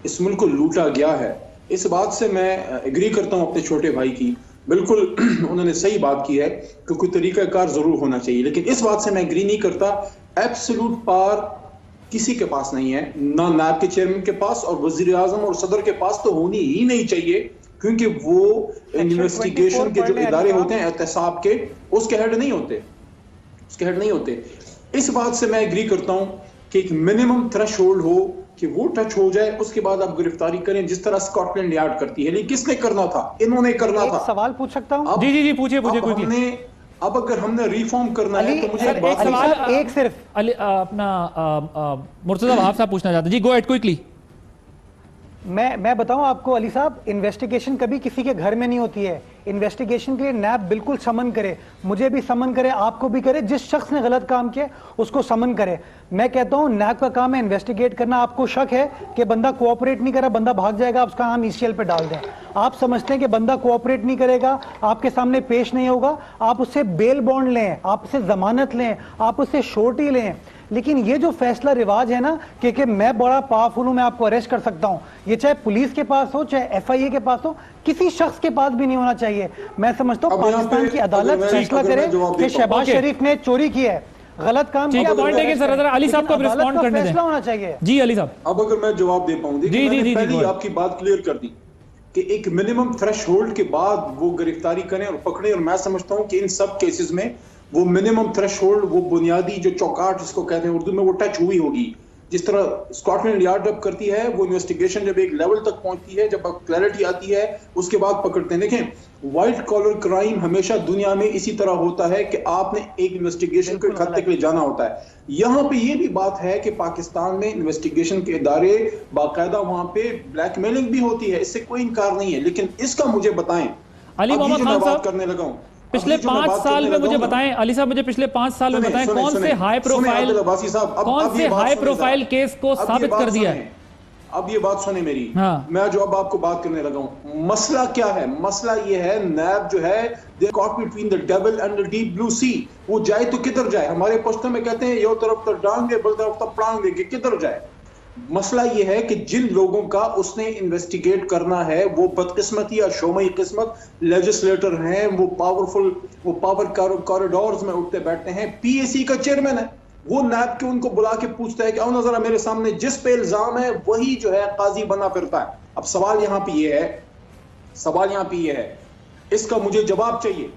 اس ملک کو لوٹا گیا ہے. اس بات سے میں ایگری کرتا ہوں اپنے چھوٹے بھائی کی، بالکل انہوں نے صحیح بات کی ہے کہ کوئی طریقہ کار ضرور ہونا چاہیے، لیکن اس بات سے میں ایگری نہیں کرتا ایبسولوٹ پار کسی کے پاس نہیں ہے، نہ نیب کے چیئرمین کے پاس اور وزیر اعظم اور صدر کے پاس تو ہونی ہی نہیں چاہیے، کیونکہ وہ انویسٹیگیشن کے جو ادارے ہوتے ہیں احتساب کے، اس کے ہیڈ نہیں ہوتے. اس بات سے میں ایگری کرتا ہوں کہ ایک منیمم تھریش ہولڈ ہو کہ وہ ٹچ ہو جائے، اس کے بعد آپ گرفتاری کریں، جس طرح اسکاٹ لینڈ یارڈ کرتی ہے. لیکن کس نے کرنا تھا؟ انہوں نے کرنا تھا. سوال پوچھ سکتا ہوں؟ جی پوچھئے. اب اگر ہم نے ریفارم کرنا ہے تو مجھے ایک سوال ایک صرف اپنا مرتضی وہاب صاحب پوچھنا چاہتے ہیں. جی گو ایٹ کوئکلی. میں بتاؤں آپ کو علی صاحب، انویسٹیگیشن کبھی کسی کے گھر میں نہیں ہوتی ہے. انویسٹیگیشن کے لیے نیب بالکل سمن کرے، مجھے بھی سمن کرے، آپ کو بھی کرے، جس شخص نے غلط کام کیا اس کو سمن کرے. میں کہتا ہوں نیب کا کام ہے انویسٹیگیٹ کرنا. آپ کو شک ہے کہ بندہ کوآپریٹ نہیں کرا، بندہ بھاگ جائے گا، آپ اس کا نام ECL پہ ڈال دیں. آپ سمجھتے ہیں کہ بندہ کوآپریٹ نہیں کرے گا، آپ کے سامنے پیش نہیں ہوگا، آپ اس سے بیل بانڈ لیں، آپ اس سے ضمانت لیں، آپ اس سے شورٹی لیں. لیکن یہ جو فیصلہ رواج ہے نا کہ میں بڑا پاورفل ہوں، میں آپ کو اریسٹ کر سکتا ہوں، یہ چاہے پولیس کے پاس ہو، چاہے FIA کے پاس ہو، کسی شخص کے پاس بھی نہیں ہونا چاہیے. میں سمجھتا ہوں پاکستان کی عدالت فیصلہ کرے کہ شہباز شریف نے چوری کی ہے، غلط کام کیا، علی صاحب کو رسپونڈ کرنے دیں. فیصلہ ہونا چاہیے. جی علی صاحب. اب اگر میں جواب دے پاؤں، دیکھیں میں نے پہلی آپ کی بات کلیئر کر دی کہ ایک منیمم تھریش ہولڈ کے بعد وہ گرفتاری کریں اور پکڑیں، اور میں سمجھتا ہوں کہ ان سب کیسز میں وہ منیمم تھریش ہولڈ، وہ بنیادی جو چوکاٹ جس کو کہتے ہیں اردو میں، وہ ٹچ ہوئی ہوگی. جس طرح اسکاٹ لینڈ یارڈ جب کرتی ہے، وہ انویسٹیگیشن جب ایک لیول تک پہنچتی ہے، جب کلیئرٹی آتی ہے، اس کے بعد پکڑتے ہیں. دیکھیں وائٹ کالر کرائم ہمیشہ دنیا میں اسی طرح ہوتا ہے کہ آپ نے ایک انویسٹیگیشن کو ایک حد تک لے جانا ہوتا ہے. یہاں پہ یہ بھی بات ہے کہ پاکستان میں انویسٹیگیشن کے ادارے باقاعدہ وہاں پہ بلیک میلنگ بھی ہوتی ہے، اس سے کوئی انکار نہیں ہے. لیکن اس کا مجھے بتائیں، علی محمد خان صاحب کرنے لگا ہوں پچھلے 5 سال میں مجھے بتائیں، علی صاحب مجھے پچھلے 5 سال میں بتائیں کون سے ہائی پروفائل کیس کو ثابت کر دیا ہے. اب یہ بات سنیں میری، میں جو اب آپ کو بات کرنے لگا ہوں، مسئلہ کیا ہے؟ مسئلہ یہ ہے نیب جو ہے they caught between the devil and the deep blue sea. وہ جائے تو کدھر جائے؟ ہمارے پشتوں میں کہتے ہیں یو طرف تو ڈانگ دے، بل طرف تو پرانگ دے، کدھر جائے؟ مسئلہ یہ ہے کہ جن لوگوں کا اس نے انویسٹیگیٹ کرنا ہے وہ بدقسمتی یا شومئی قسمت لیجسلیٹر ہیں، وہ پاورفل، وہ پاور کوریڈورز میں اٹھتے بیٹھتے ہیں. PAC کا چیئرمین ہے، وہ نیب کے ان کو بلا کے پوچھتا ہے کہ آؤ نظرہ میرے سامنے، جس پہ الزام ہے وہی جو ہے قاضی بنا پھرتا ہے. اب سوال یہاں پہ یہ ہے، اس کا مجھے جواب چاہیے.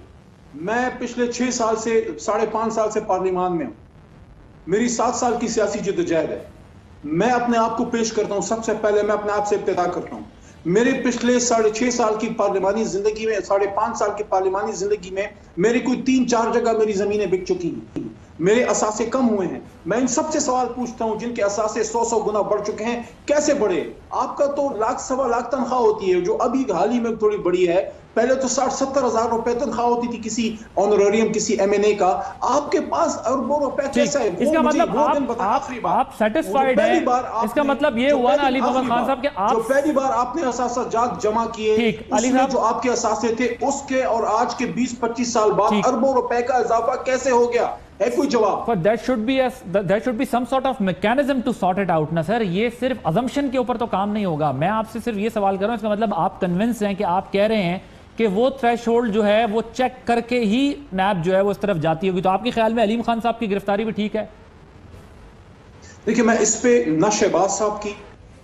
میں پچھلے 6 سال سے 5.5 سال سے پارلیمان میں ہوں، میری 7 سال کی سیاسی جدوجہد ہے. میں اپنے آپ کو پیش کرتا ہوں، سب سے پہلے میں اپنے آپ سے ابتدا کرتا ہوں. میرے پچھلے 6.5 سال کی پارلیمانی زندگی میں، 5.5 سال کی پارلیمانی زندگی میں میری کوئی 3-4 جگہ میری زمینیں بک چکی ہیں، میرے اثاثے کم ہوئے ہیں. میں ان سب سے سوال پوچھتا ہوں جن کے اثاثے 100 گنا بڑھ چکے ہیں، کیسے بڑھے؟ آپ کا تو 1,00,000-1,15,000 تنخواہ ہوتی ہے جو ابھی حال ہی میں تھوڑی بڑی ہے. پہلے تو 60-70 ہزار روپے تنخواہ ہوتی تھی کسی آنروریم، کسی MNA کا. آپ کے پاس اربوں روپے کیسا ہے؟ اس کا مطلب آپ سیٹسفائیڈ ہیں؟ اس کا مطلب یہ ہوا نا علی محمد خان صاحب کہ آپ جو پہلی بار آپ نے اثاثہ جات جمع کیے، اس میں جو آپ کے اثاثے تھے اس کے اور آج کے 20-25 سال بعد اربوں روپے کا اضافہ کیسے ہو گیا ہے؟ کوئی جواب؟ But that should be some sort of mechanism to sort it out نا سر. یہ صرف assumption کے اوپر تو کام نہیں ہوگا. میں آپ سے صرف یہ سوال کر رہا ہوں، اس کا مطلب آپ کنونس ہیں کہ آپ کہہ رہے ہیں کہ وہ تھریش ہولڈ جو ہے وہ چیک کر کے ہی نیب جو ہے وہ اس طرف جاتی ہوگی. تو آپ کے خیال میں علیم خان صاحب کی گرفتاری بھی ٹھیک ہے؟ دیکھیں میں اس پہ نہ شہباز صاحب کی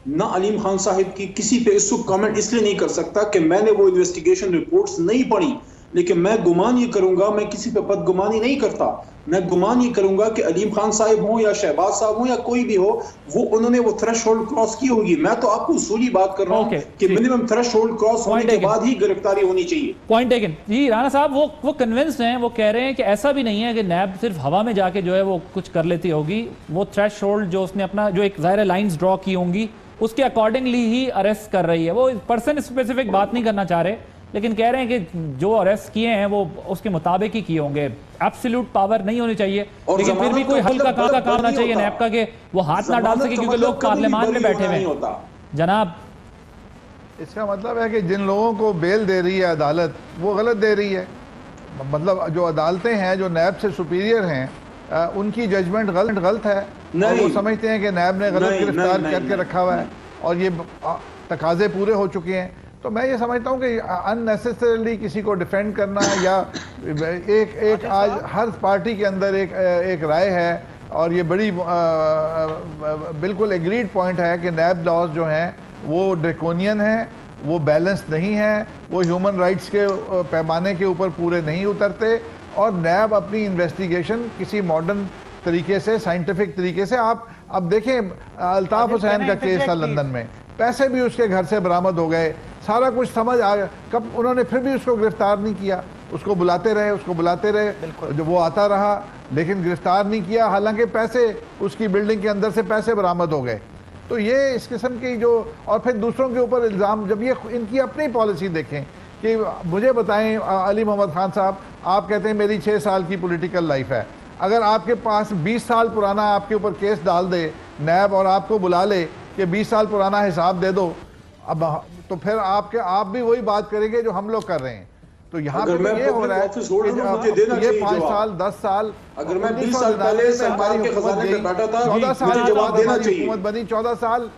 نہ علیم خان صاحب کی کسی پہ اس کو کامنٹ اس لیے نہیں کر سکتا کہ میں نے وہ انویسٹیگیشن رپورٹس نہیں پڑھی. لیکن میں گمان یہ کروں گا, میں کسی پہ بدگمانی نہیں کرتا, میں گمان یہ کروں گا کہ علیم خان صاحب ہوں یا شہباز صاحب ہوں یا کوئی بھی ہو, وہ انہوں نے وہ تھریش ہولڈ کراس کی ہوگی. میں تو آپ کو اصولی بات کر رہا ہوں کہ منیمم تھریش ہولڈ کراس ہونے کے بعد ہی گرفتاری ہونی چاہیے. Point taken. جی رانا صاحب وہ کنونسڈ ہیں, وہ کہہ رہے ہیں کہ ایسا بھی نہیں ہے کہ نیب صرف ہوا میں جا کے جو ہے وہ کچھ کر لیتی ہوگی. وہ تھریش ہولڈ جو اس نے اپنا جو ایک ظاہر لائنز ڈرا کی ہوں گی اس کے اکارڈنگلی ہی اریسٹ کر رہی ہے. وہ پرسن اسپیسیفک بات نہیں کرنا چاہ رہے, لیکن کہہ رہے ہیں کہ جو اریسٹ کیے ہیں وہ اس کے مطابق ہی کیے ہوں گے. ایبسلیوٹ پاور نہیں ہونی چاہیے, لیکن پھر بھی کوئی ہلکا کام ہونا چاہیے نیب کا کہ وہ ہاتھ نہ ڈال سکے, کیونکہ لوگ پارلیمان میں بیٹھے ہوئے ہیں. جناب اس کا مطلب ہے کہ جن لوگوں کو بیل دے رہی ہے عدالت وہ غلط دے رہی ہے. مطلب جو عدالتیں ہیں جو نیب سے سپیریئر ہیں ان کی ججمنٹ غلط ہے, اور وہ سمجھتے ہیں کہ نیب نے غلط گرفتار کر کے رکھا ہوا ہے اور یہ تقاضے پورے ہو چکے ہیں. تو میں یہ سمجھتا ہوں کہ ان نیسیسریلی کسی کو ڈیفینڈ کرنا یا ایک آج ہر پارٹی کے اندر ایک رائے ہے, اور یہ بڑی بالکل ایگریڈ پوائنٹ ہے کہ نیب لاز جو ہیں وہ ڈریکونین ہیں, وہ بیلنس نہیں ہیں, وہ ہیومن رائٹس کے پیمانے کے اوپر پورے نہیں اترتے, اور نیب اپنی انویسٹیگیشن کسی ماڈرن طریقے سے سائنٹیفک طریقے سے, آپ اب دیکھیں الطاف حسین کا کیس تھا لندن میں, پیسے بھی اس کے گھر سے برآمد ہو گئے, سارا کچھ سمجھ آ گیا, کب انہوں نے پھر بھی اس کو گرفتار نہیں کیا, اس کو بلاتے رہے جب وہ آتا رہا لیکن گرفتار نہیں کیا, حالانکہ پیسے اس کی بلڈنگ کے اندر سے پیسے برآمد ہو گئے. تو یہ اس قسم کی جو, اور پھر دوسروں کے اوپر الزام, جب یہ ان کی اپنی پالیسی دیکھیں کہ مجھے بتائیں علی محمد خان صاحب, آپ کہتے ہیں میری 6 سال کی پولیٹیکل لائف ہے, اگر آپ کے پاس 20 سال پرانا آپ کے اوپر کیس ڈال دے نیب اور آپ کو بلا لے کہ 20 سال پرانا حساب دے دو, اب تو پھر آپ بھی وہی بات کریں گے جو ہم لوگ کر رہے ہیں. تو یہاں پہ یہ ہو رہا ہے کہ یہ 5 سال 10 سال, اگر میں 20 سال پہلے سرکار کے خزانے پہ بیٹھا تھا 14 سال جواب دینا چاہیے. حکومت بنی, 14 سال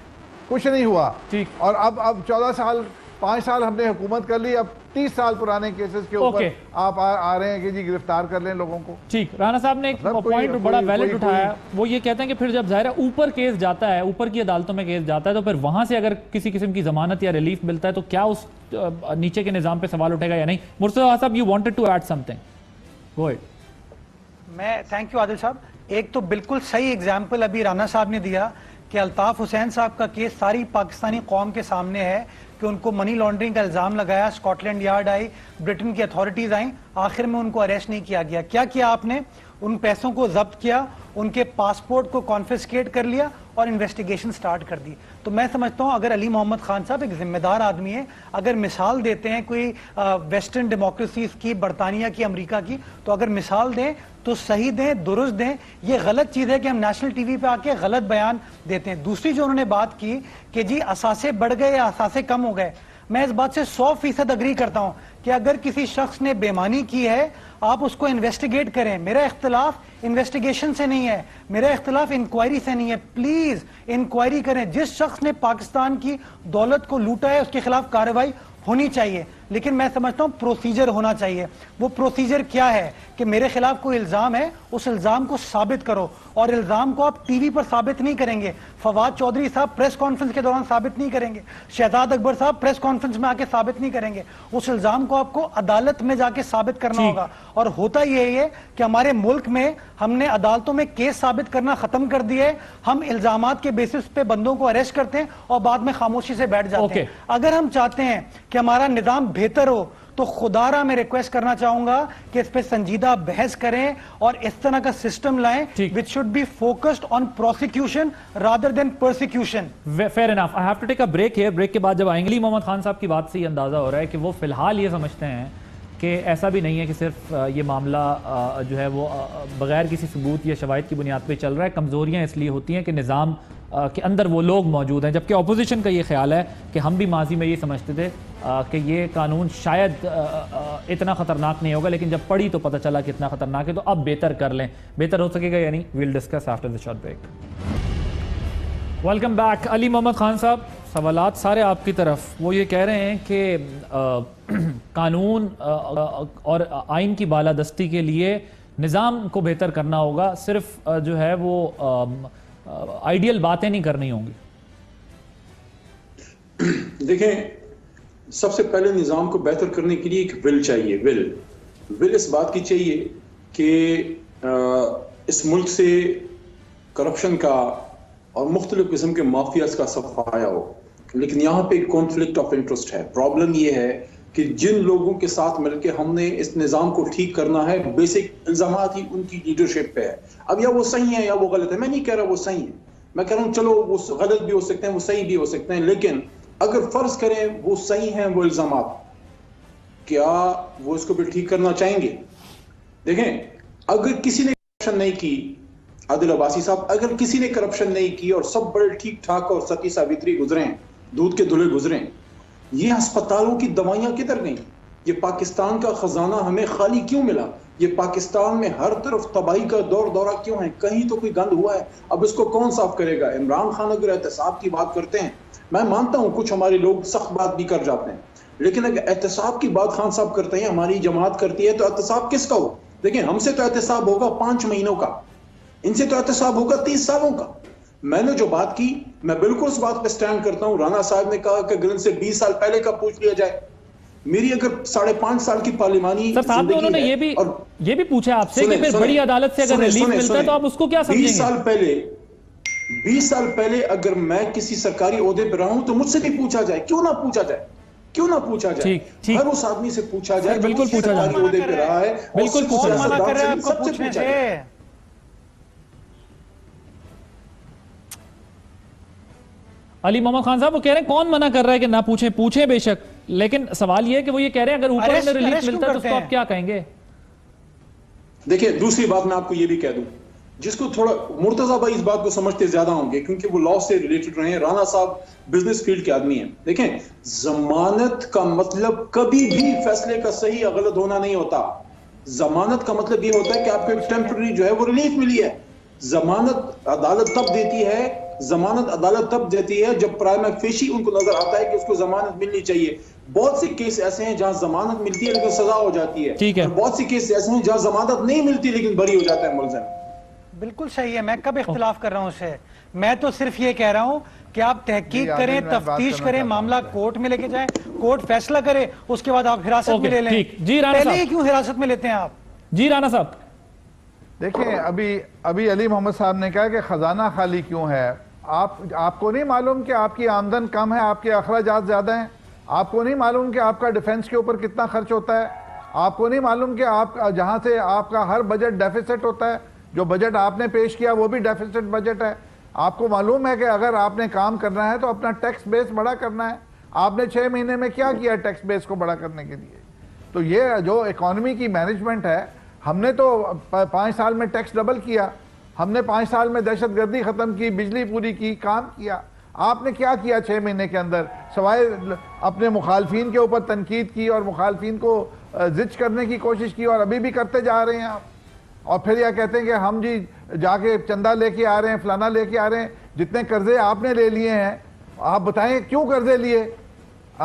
کچھ نہیں ہوا, اور اب 14 سال 5 سال ہم نے حکومت کر لی, اب 30 سال پرانے کیسز کے اوپر آپ آ رہے ہیں کہ جی گرفتار کر لیں لوگوں کو. ٹھیک, رانا صاحب نے ایک پوائنٹ بڑا ویلڈ اٹھایا, وہ یہ کہتے ہیں کہ پھر جب ظاہر ہے اوپر کیس جاتا ہے, اوپر کی عدالتوں میں کیس جاتا ہے, تو پھر وہاں سے اگر کسی قسم کی ضمانت یا ریلیف ملتا ہے تو کیا اس نیچے کے نظام پہ سوال اٹھے گا یا نہیں؟ Murtaza sahab, you wanted to add something, go ahead. میں تھینک یو عادل صاحب. ایک تو بالکل صحیح ایگزامپل ابھی رانا صاحب نے دیا کہ الطاف حسین صاحب کا کیس ساری پاکستانی قوم کے سامنے ہے کہ ان کو منی لانڈرنگ کا الزام لگایا, اسکاٹ لینڈ یارڈ آئی, برٹن کی اتھارٹیز آئیں, آخر میں ان کو اریسٹ نہیں کیا گیا. کیا کیا آپ نے؟ ان پیسوں کو ضبط کیا, ان کے پاسپورٹ کو کانفسکیٹ کر لیا اور انویسٹیگیشن سٹارٹ کر دی. تو میں سمجھتا ہوں اگر علی محمد خان صاحب ایک ذمہ دار آدمی ہے, اگر مثال دیتے ہیں کوئی ویسٹرن ڈیموکریسیز کی, برطانیہ کی, امریکہ کی, تو اگر مثال دیں تو صحیح دیں, درست دیں. یہ غلط چیز ہے کہ ہم نیشنل ٹی وی پہ آ کے غلط بیان دیتے ہیں. دوسری جو انہوں نے بات کی کہ جی اثاثے بڑھ گئے یا اثاثے کم ہو گئے, میں اس بات سے 100% اگری کرتا ہوں کہ اگر کسی شخص نے بےمانی کی ہے آپ اس کو انویسٹیگیٹ کریں. میرا اختلاف انویسٹیگیشن سے نہیں ہے, میرا اختلاف انکوائری سے نہیں ہے. پلیز انکوائری کریں. جس شخص نے پاکستان کی دولت کو لوٹا ہے اس کے خلاف کارروائی ہونی چاہیے, لیکن میں سمجھتا ہوں پروسیجر ہونا چاہیے. وہ پروسیجر کیا ہے کہ میرے خلاف کوئی الزام ہے, اس الزام کو ثابت کرو, اور الزام کو آپ ٹی وی پر ثابت نہیں کریں گے. فواد چودھری صاحب پریس کانفرنس کے دوران ثابت نہیں کریں گے, شہزاد اکبر صاحب پریس کانفرنس میں آ کے ثابت نہیں کریں گے. اس الزام کو آپ کو عدالت میں جا کے ثابت کرنا ہوگا. اور ہوتا یہ ہے کہ ہمارے ملک میں ہم نے عدالتوں میں کیس ثابت کرنا ختم کر دیا ہے. ہم الزامات کے بیسس پہ بندوں کو اریسٹ کرتے ہیں اور بعد میں خاموشی سے بیٹھ جاتے ہیں. اگر ہم چاہتے ہیں کہ ہمارا نظام بہتر ہو تو خدا را میں ریکویسٹ کرنا چاہوں گا کہ اس پہ سنجیدہ بحث کریں اور اس طرح کا سسٹم لائیں which should be focused on prosecution rather than persecution. Fair enough. I have to take a break here. Break کے بعد جب آئیں گے, علی محمد خان صاحب کی بات سے یہ اندازہ ہو رہا ہے کہ وہ فی الحال یہ سمجھتے ہیں کہ ایسا بھی نہیں ہے کہ صرف یہ معاملہ جو ہے وہ بغیر کسی ثبوت یا شواہد کی بنیاد پہ چل رہا ہے. کمزوریاں اس لیے ہوتی ہیں کہ نظام کے اندر وہ لوگ موجود ہیں, جبکہ اپوزیشن کا یہ خیال ہے کہ ہم بھی ماضی میں یہ سمجھتے تھے کہ یہ قانون شاید اتنا خطرناک نہیں ہوگا, لیکن جب پڑھی تو پتہ چلا کہ اتنا خطرناک ہے, تو اب بہتر کر لیں. بہتر ہو سکے گا یعنی we'll discuss after the short break. Welcome back. Ali Muhammad Khan صاحب, سوالات سارے آپ کی طرف. وہ یہ کہہ رہے ہیں کہ قانون اور آئین کی بالادستی کے لیے نظام کو بہتر کرنا ہوگا, صرف جو ہے وہ آئیڈیل باتیں نہیں کرنی ہوں گی. دیکھیں, سب سے پہلے نظام کو بہتر کرنے کے لیے ایک ول چاہیے. ول اس بات کی چاہیے کہ اس ملک سے کرپشن کا اور مختلف قسم کے مافیاز کا صفایا ہو. لیکن یہاں پہ کانفلکٹ آف انٹرسٹ ہے. پرابلم یہ ہے کہ جن لوگوں کے ساتھ مل کے ہم نے اس نظام کو ٹھیک کرنا ہے، بیسک الزامات ہی ان کی لیڈرشپ پہ ہے. اب یا وہ صحیح ہے یا وہ غلط ہے. میں نہیں کہہ رہا وہ صحیح ہے، میں کہہ رہا ہوں چلو وہ غلط بھی ہو سکتے ہیں، وہ صحیح بھی ہو سکتے ہیں، لیکن اگر فرض کریں وہ صحیح ہیں وہ الزامات، کیا وہ اس کو بھی ٹھیک کرنا چاہیں گے؟ دیکھیں، اگر کسی نے کرپشن نہیں کی، عادل عباسی صاحب، اگر کسی نے کرپشن نہیں کی اور سب بڑے ٹھیک ٹھاک اور ستی ساوتری گزرے ہیں، دودھ کے دھلے گزرے ہیں، یہ ہسپتالوں کی دوائیاں کدھر گئیں؟ یہ پاکستان کا خزانہ ہمیں خالی کیوں ملا؟ یہ پاکستان میں ہر طرف تباہی کا دورہ کیوں ہے؟ کہیں تو کوئی گند ہوا ہے. اب اس کو کون صاف کرے گا؟ عمران خان اگر احتساب کی بات کرتے ہیں، میں مانتا ہوں کچھ ہمارے لوگ سخت بات بھی کر جاتے ہیں، لیکن اگر احتساب کی بات خان صاحب کرتے ہیں، ہماری جماعت کرتی ہے، تو احتساب کس کا ہو؟ دیکھیں، ہم سے تو احتساب ہوگا 5 مہینوں کا، ان سے تو احتساب ہوگا 30 سالوں کا. میں نے جو بات کی، میں بالکل اس بات پہ سٹینڈ کرتا ہوں. رانا صاحب نے کہا کہ اگر ان سے 20 سال پہلے کا پوچھ لیا جائے، میری اگر 5.5 سال کی پارلیمانی صاحب انہوں نے یہ بھی پوچھا آپ سے کہ پھر بڑی عدالت سے اگر ریلیف ملتا ہے تو آپ اس کو کیا سمجھیں گے؟ 20 سال پہلے اگر میں کسی سرکاری عہدے پہ رہا ہوں تو مجھ سے بھی پوچھا جائے. کیوں نہ پوچھا جائے؟ ہر اس آدمی سے پوچھا جائے. بالکل پوچھا جائے. سرکاری عہدے پہ رہا ہے، بالکل پوچھا جائے. سب سے پوچھا جائے. علی محمد خان صاحب وہ کہہ رہے ہیں کون منع کر رہا ہے کہ نہ پوچھیں بے شک، لیکن سوال یہ ہے کہ وہ یہ کہہ رہے ہیں اگر اوپر میں ریلیف ملتا ہے تو اس کو آپ کیا کہیں گے؟ دیکھیں، دوسری بات میں آپ کو یہ بھی کہہ دوں، جس کو تھوڑا مرتضیٰ بھائی اس بات کو سمجھتے زیادہ ہوں گے کیونکہ وہ لا سے ریلیٹڈ رہے ہیں. رانا صاحب بزنس فیلڈ کے آدمی ہیں. دیکھیں، ضمانت کا مطلب کبھی بھی فیصلے کا صحیح یا غلط ہونا نہیں ہوتا. ضمانت کا مطلب یہ ہوتا ہے کہ آپ کو ایک ٹیمپرری جو ہے وہ ریلیف ملی ہے. ضمانت عدالت تب دیتی ہے جب پرائما فیشی ان کو نظر آتا ہے کہ اس کو ضمانت ملنی چاہیے. بہت سے کیس ایسے ہیں جہاں ضمانت ملتی ہے لیکن سزا ہو جاتی ہے، اور بہت سے کیس ایسے ہیں جہاں ضمانت نہیں ملتی لیکن بری ہو جاتا ہے ملزم. بالکل صحیح ہے. میں کب اختلاف کر رہا ہوں اسے؟ میں تو صرف یہ کہہ رہا ہوں کہ آپ تحقیق کریں، تفتیش کریں، معاملہ کورٹ میں لے کے جائیں، کورٹ فیصلہ کرے، اس کے بعد آپ حراست میں لے لیں. پہلے ہی کیوں حراست میں لیتے ہیں آپ؟ جی رانا صاحب دیکھیں، ابھی علی محمد صاحب نے کہا کہ خزانہ خالی کیوں ہے. آپ کو نہیں معلوم کہ آپ کی آمدن کم ہے، آپ کے اخراجات زیادہ ہیں؟ آپ کو نہیں معلوم کہ آپ کا ڈیفنس کے اوپر کتنا خرچ ہوتا ہے؟ آپ کو نہیں معلوم کہ آپ جہاں سے آپ کا ہر بجٹ ڈیفیسٹ ہوتا ہے؟ جو بجٹ آپ نے پیش کیا وہ بھی ڈیفیسٹ بجٹ ہے. آپ کو معلوم ہے کہ اگر آپ نے کام کرنا ہے تو اپنا ٹیکس بیس بڑا کرنا ہے. آپ نے 6 مہینے میں کیا کیا ٹیکس بیس کو بڑا کرنے کے لیے؟ تو یہ جو اکانومی کی مینجمنٹ ہے، ہم نے تو 5 سال میں ٹیکس ڈبل کیا، ہم نے 5 سال میں دہشت گردی ختم کی، بجلی پوری کی، کام کیا. آپ نے کیا کیا 6 مہینے کے اندر؟ سوائے اپنے مخالفین کے اوپر تنقید کی اور مخالفین کو زج کرنے کی کوشش کی، اور ابھی بھی کرتے جا رہے ہیں آپ. اور پھر یہ کہتے ہیں کہ ہم جی جا کے چندہ لے کے آ رہے ہیں، فلانا لے کے آ رہے ہیں. جتنے قرضے آپ نے لے لیے ہیں، آپ بتائیں کیوں قرضے لیے؟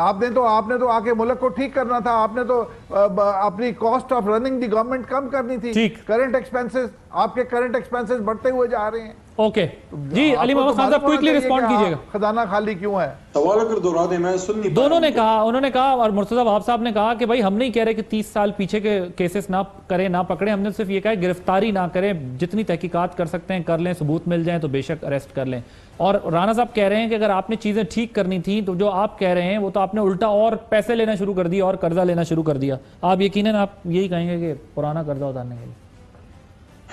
آپ نے تو آ کے ملک کو ٹھیک کرنا تھا. آپ نے تو اپنی cost of running the government کم کرنی تھی. کرنٹ ایکسپینسز، آپ کے کرنٹ ایکسپینسز بڑھتے ہوئے جا رہے ہیں. اوکے جی علی محمد خان صاحب کوئکلی رسپونڈ کیجئے گا. خزانہ خالی کیوں ہے؟ سوال اگر دہرا دیں، میں سن نہیں پا. دونوں نے کہا، انہوں نے کہا اور مرتضیٰ وہاب صاحب نے کہا کہ بھائی ہم نہیں کہہ رہے کہ 30 سال پیچھے کے کیسز نہ کریں، نہ پکڑیں. ہم نے صرف یہ کہا ہے گرفتاری نہ کریں، جتنی تحقیقات کر سکتے ہیں کر لیں، ثبوت مل جائیں تو بے شک اریسٹ کر لیں. اور رانا صاحب کہہ رہے ہیں کہ اگر آپ نے چیزیں ٹھیک کرنی تھیں تو جو آپ کہہ رہے ہیں وہ تو آپ نے الٹا اور پیسے لینا شروع کر دیا اور قرضہ لینا شروع کر دیا. آپ یقیناً آپ یہی کہیں گے کہ پرانا قرضہ اتارنے کے لیے.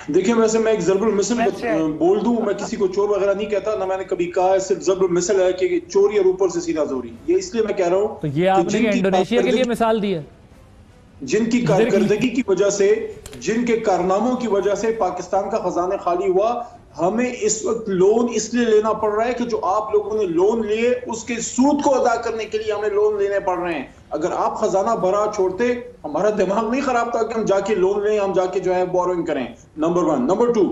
دیکھیں، ویسے میں ایک ضرب المثل بول دوں، میں کسی کو چور وغیرہ نہیں کہتا، نہ میں نے کبھی کہا ہے، صرف ضرب المثل ہے کہ چوری اور اوپر سے سیدھا زوری. یہ اس لیے میں کہہ رہا ہوں تو یہ آپ نے انڈونیشیا کے لیے مثال دی ہے. جن کی کارکردگی کی وجہ سے، جن کے کارناموں کی وجہ سے پاکستان کا خزانہ خالی ہوا. ہمیں اس وقت لون اس لیے لینا پڑ رہا ہے کہ جو آپ لوگوں نے لون لیے اس کے سود کو ادا کرنے کے لیے ہمیں لون لینے پڑ رہے ہیں. اگر آپ خزانہ بھرا چھوڑتے، ہمارا دماغ نہیں خراب تھا کہ ہم جا کے لون لیں، ہم جا کے جو ہے بوروئنگ کریں. نمبر 1. نمبر 2،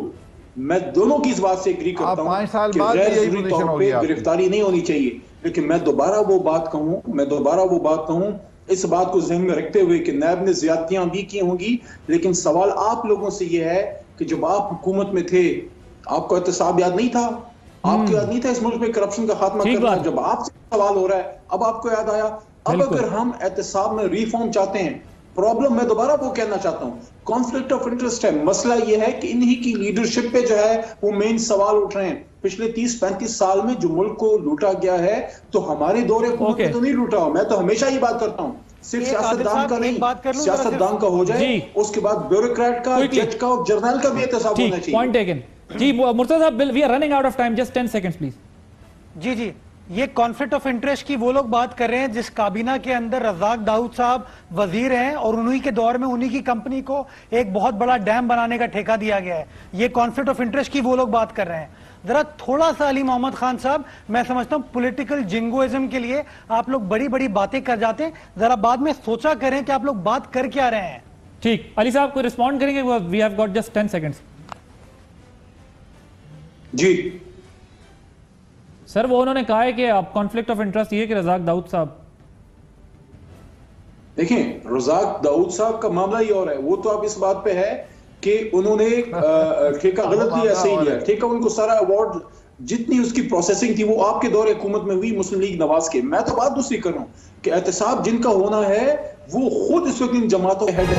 میں دونوں کی اس بات سے ایگری کرتا ہوں کہ غیر ضروری طور پہ گرفتاری نہیں ہونی چاہیے. لیکن میں دوبارہ وہ بات کہوں اس بات کو ذہن میں رکھتے ہوئے کہ نیب نے زیادتیاں بھی کی ہوں گی، لیکن سوال آپ لوگوں سے یہ ہے کہ جب آپ حکومت میں تھے آپ کو احتساب یاد نہیں تھا؟ آپ کو یاد نہیں تھا اس ملک میں کرپشن کا خاتمہ کرنا؟ جب آپ سے سوال ہو رہا ہے اب آپ کو یاد آیا. اب اگر ہم احتساب میں ریفارم چاہتے ہیں، پرابلم میں دوبارہ وہ کہنا چاہتا ہوں، کانفلکٹ آف انٹرسٹ ہے. مسئلہ یہ ہے کہ انہی کی لیڈرشپ پہ جو ہے وہ مین سوال اٹھ رہے ہیں. پچھلے 30-35 سال میں جو ملک کو لوٹا گیا ہے تو ہمارے دور حکومت میں تو نہیں لوٹا ہوا. میں تو ہمیشہ یہ بات کرتا ہوں، صرف سیاستدان کا نہیں، سیاستدان کا ہو جائے، اس کے بعد بیوروکریٹ کا، جج کا اور جرنیل کا بھی احتساب ہونا چاہیے. Point taken. جی مرتضی صاحب، we are running out of time, just 10 seconds please. جی یہ کانفلکٹ آف انٹرسٹ کی وہ لوگ بات کر رہے ہیں جس کابینہ کے اندر رزاق داؤد صاحب وزیر ہیں اور انہی کے دور میں انہی کی کمپنی کو ایک بہت بڑا ڈیم بنانے کا ٹھیکہ دیا گیا ہے. یہ کانفلکٹ آف انٹرسٹ کی وہ لوگ بات کر رہے ہیں. ذرا تھوڑا سا علی محمد خان صاحب، میں سمجھتا ہوں پولیٹیکل جنگوازم کے لیے آپ لوگ بڑی بڑی باتیں کر جاتے ہیں، ذرا بعد میں سوچا کریں کہ آپ لوگ بات کر کیا رہے ہیں. ٹھیک، علی صاحب کو رسپونڈ کریں گے؟ We have got just 10 seconds. جی سر، وہ انہوں نے کہا ہے کہ اب کانفلکٹ آف انٹرسٹ یہ کہ رزاق داؤد صاحب، دیکھیں رزاق داؤد صاحب کا معاملہ ہی اور ہے. وہ تو اب اس بات پہ ہے کہ انہوں نے ٹھیکہ غلط لیا، صحیح لیا. ٹھیکہ ان کو سارا ایوارڈ جتنی اس کی پروسیسنگ تھی وہ آپ کے دور حکومت میں ہوئی، مسلم لیگ نواز کے. میں تو بات دوسری کر رہا ہوں کہ احتساب جن کا ہونا ہے وہ خود اس وقت ان جماعتوں کے ہیڈ ہے.